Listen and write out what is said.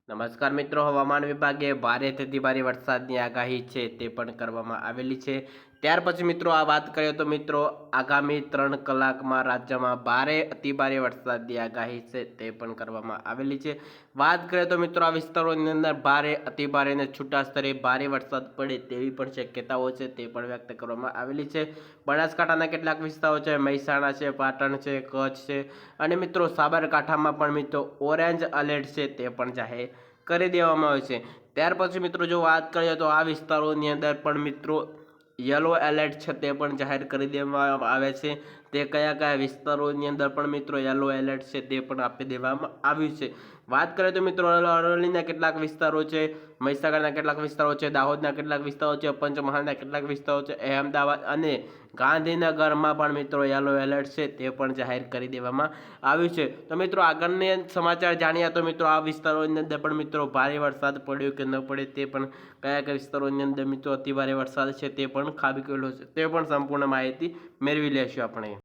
નમસ્કાર મિત્રો, હવામાન વિભાગે ભારેથી ભારે વરસાદની આગાહી છે તે પણ કરવામાં આવેલી છે। ત્યાર પછી મિત્રો આ વાત કરીએ તો મિત્રો આગામી 3 કલાકમાં રાજ્યમાં ભારે અતિભારે વરસાદની આગાહી છે તે પણ કરવામાં આવેલી છે। વાત કરીએ તો મિત્રો આ વિસ્તારોની અંદર ભારે અતિભારે અને છૂટા સ્તરે ભારે વરસાદ પડે તેવી પણ શક્યતાઓ છે તે પણ વ્યક્ત કરવામાં આવેલી છે। બનાસકાંઠાના કેટલાક વિસ્તારો છે, મહેસાણા છે, પાટણ છે, કચ્છ છે અને મિત્રો સાબરકાંઠામાં પણ મિત્રો ઓરેન્જ એલર્ટ છે તે પણ જાહેર કરી દેવામાં આવે છે। ત્યાર પછી મિત્રો જો વાત કરીએ તો આ વિસ્તારોની અંદર પણ મિત્રો યલો એલર્ટ છે તે પણ જાહેર કરી દેવામાં આવે છે। તે કયા કયા વિસ્તારોની અંદર પણ મિત્રો યલો એલર્ટ છે તે પણ આપી દેવામાં આવ્યું છે। વાત કરીએ તો મિત્રો અરવલ્લીના કેટલાક વિસ્તારો છે, મહીસાગરના કેટલાક વિસ્તારો છે, દાહોદના કેટલાક વિસ્તારો છે, પંચમહાલના કેટલાક વિસ્તારો છે, અહેમદાબાદ અને ગાંધીનગરમાં પણ મિત્રો યલો એલર્ટ છે તે પણ જાહેર કરી દેવામાં આવ્યું છે। તો મિત્રો આગળના સમાચાર જાણ્યા તો મિત્રો આ વિસ્તારોની અંદર પણ મિત્રો ભારે વરસાદ પડ્યો કે ન પડે તે પણ કયા કયા વિસ્તારોની અંદર મિત્રો અતિભારે વરસાદ છે તે પણ ખાબકેલો છે તે પણ સંપૂર્ણ માહિતી મેળવી લેશું આપણે।